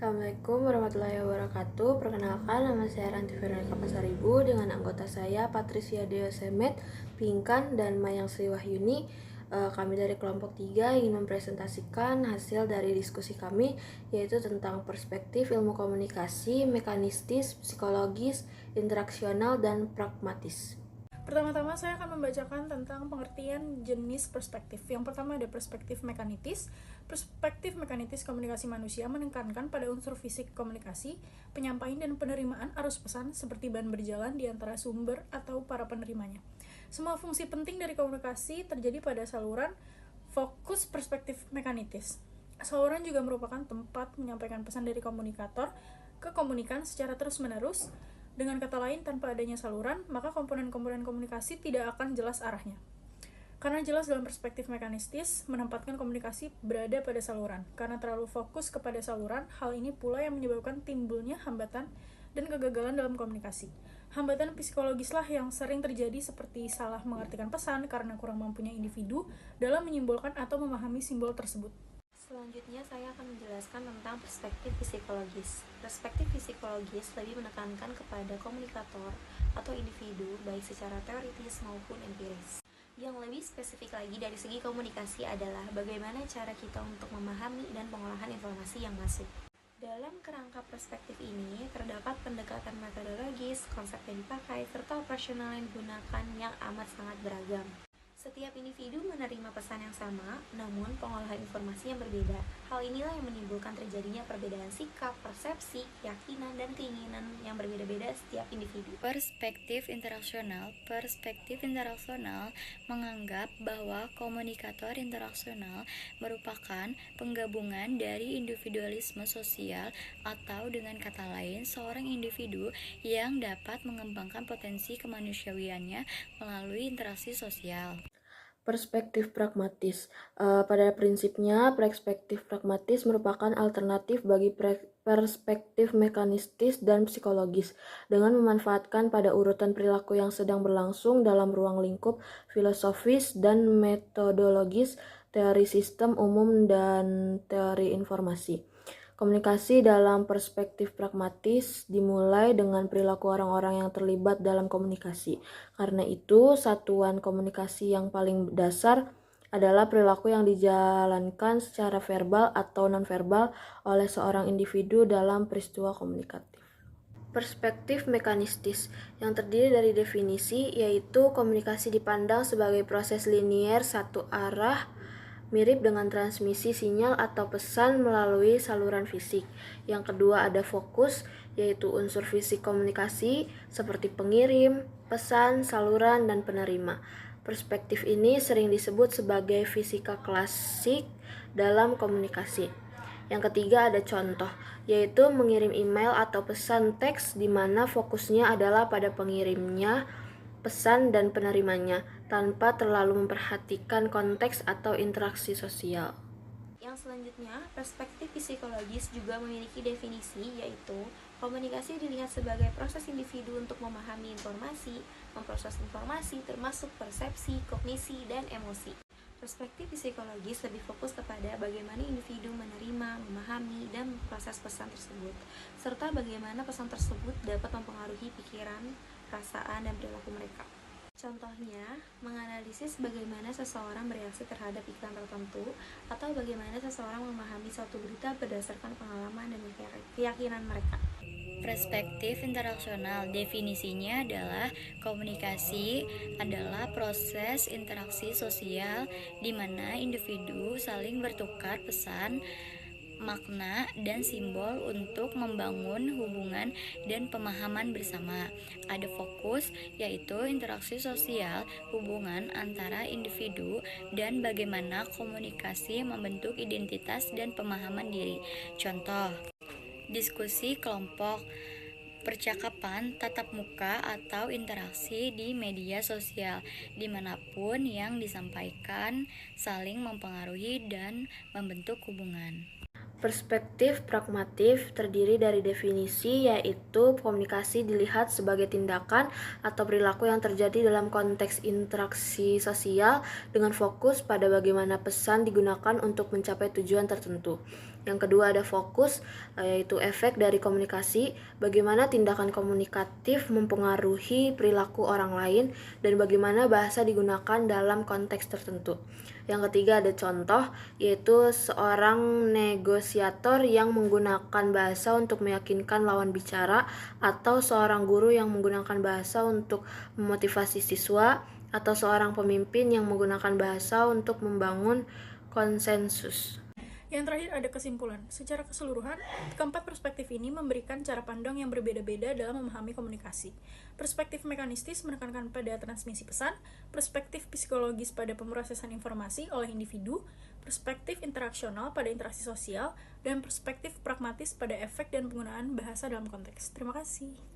Assalamualaikum warahmatullahi wabarakatuh. Perkenalkan, nama saya Ranti Veronica Pasaribu dengan anggota saya Patricia Deosemet, Pinkan, dan Mayang Sri Wahyuni. Kami dari kelompok 3 ingin mempresentasikan hasil dari diskusi kami, yaitu tentang perspektif ilmu komunikasi, mekanistis, psikologis, interaksional, dan pragmatis. Pertama-tama saya akan membacakan tentang pengertian jenis perspektif. Yang pertama ada perspektif mekanitis. Perspektif mekanitis komunikasi manusia menekankan pada unsur fisik komunikasi, penyampaian dan penerimaan arus pesan seperti ban berjalan di antara sumber atau para penerimanya. Semua fungsi penting dari komunikasi terjadi pada saluran fokus perspektif mekanitis. Saluran juga merupakan tempat menyampaikan pesan dari komunikator ke komunikan secara terus-menerus. Dengan kata lain, tanpa adanya saluran, maka komponen-komponen komunikasi tidak akan jelas arahnya. Karena jelas dalam perspektif mekanistis, menempatkan komunikasi berada pada saluran. Karena terlalu fokus kepada saluran, hal ini pula yang menyebabkan timbulnya hambatan dan kegagalan dalam komunikasi. Hambatan psikologislah yang sering terjadi seperti salah mengartikan pesan karena kurang mampunya individu dalam menyimbolkan atau memahami simbol tersebut. Selanjutnya saya akan menjelaskan tentang perspektif psikologis. Perspektif psikologis lebih menekankan kepada komunikator atau individu baik secara teoritis maupun empiris. Yang lebih spesifik lagi dari segi komunikasi adalah bagaimana cara kita untuk memahami dan pengolahan informasi yang masuk. Dalam kerangka perspektif ini, terdapat pendekatan metodologis, konsep yang dipakai, serta operasional yang digunakan yang amat sangat beragam. Setiap individu menerima pesan yang sama, namun pengolahan informasi yang berbeda. Hal inilah yang menimbulkan terjadinya perbedaan sikap, persepsi, keyakinan, dan keinginan yang berbeda-beda setiap individu. Perspektif interaksional menganggap bahwa komunikator interaksional merupakan penggabungan dari individualisme sosial atau dengan kata lain, seorang individu yang dapat mengembangkan potensi kemanusiawiannya melalui interaksi sosial. Perspektif pragmatis. Pada prinsipnya, perspektif pragmatis merupakan alternatif bagi perspektif mekanistis dan psikologis dengan memanfaatkan pada urutan perilaku yang sedang berlangsung dalam ruang lingkup filosofis dan metodologis, teori sistem umum, dan teori informasi. Komunikasi dalam perspektif pragmatis dimulai dengan perilaku orang-orang yang terlibat dalam komunikasi. Karena itu, satuan komunikasi yang paling dasar adalah perilaku yang dijalankan secara verbal atau nonverbal oleh seorang individu dalam peristiwa komunikatif. Perspektif mekanistis yang terdiri dari definisi, yaitu komunikasi dipandang sebagai proses linier satu arah mirip dengan transmisi sinyal atau pesan melalui saluran fisik. Yang kedua ada fokus, yaitu unsur fisik komunikasi seperti pengirim, pesan, saluran, dan penerima. Perspektif ini sering disebut sebagai fisika klasik dalam komunikasi. Yang ketiga ada contoh, yaitu mengirim email atau pesan teks di mana fokusnya adalah pada pengirimnya, pesan dan penerimanya, tanpa terlalu memperhatikan konteks atau interaksi sosial. Yang selanjutnya, perspektif psikologis juga memiliki definisi, yaitu komunikasi dilihat sebagai proses individu untuk memahami informasi, memproses informasi termasuk persepsi, kognisi, dan emosi. Perspektif psikologis lebih fokus kepada bagaimana individu menerima, memahami, dan memproses pesan tersebut, serta bagaimana pesan tersebut dapat mempengaruhi pikiran, perasaan, dan perilaku mereka. Contohnya, menganalisis bagaimana seseorang bereaksi terhadap iklan tertentu, atau bagaimana seseorang memahami suatu berita berdasarkan pengalaman dan keyakinan mereka. Perspektif interaksional definisinya adalah komunikasi adalah proses interaksi sosial di mana individu saling bertukar pesan, makna, dan simbol untuk membangun hubungan dan pemahaman bersama. Ada fokus, yaitu interaksi sosial, hubungan antara individu, dan bagaimana komunikasi membentuk identitas dan pemahaman diri. Contoh, diskusi kelompok, percakapan tatap muka atau interaksi di media sosial, dimanapun yang disampaikan saling mempengaruhi dan membentuk hubungan. Perspektif pragmatif terdiri dari definisi, yaitu komunikasi dilihat sebagai tindakan atau perilaku yang terjadi dalam konteks interaksi sosial dengan fokus pada bagaimana pesan digunakan untuk mencapai tujuan tertentu. Yang kedua ada fokus, yaitu efek dari komunikasi, bagaimana tindakan komunikatif mempengaruhi perilaku orang lain dan bagaimana bahasa digunakan dalam konteks tertentu. Yang ketiga ada contoh, yaitu seorang negosiator yang menggunakan bahasa untuk meyakinkan lawan bicara, atau seorang guru yang menggunakan bahasa untuk memotivasi siswa, atau seorang pemimpin yang menggunakan bahasa untuk membangun konsensus. Yang terakhir ada kesimpulan. Secara keseluruhan, keempat perspektif ini memberikan cara pandang yang berbeda-beda dalam memahami komunikasi. Perspektif mekanistis menekankan pada transmisi pesan, perspektif psikologis pada pemrosesan informasi oleh individu, perspektif interaksional pada interaksi sosial, dan perspektif pragmatis pada efek dan penggunaan bahasa dalam konteks. Terima kasih.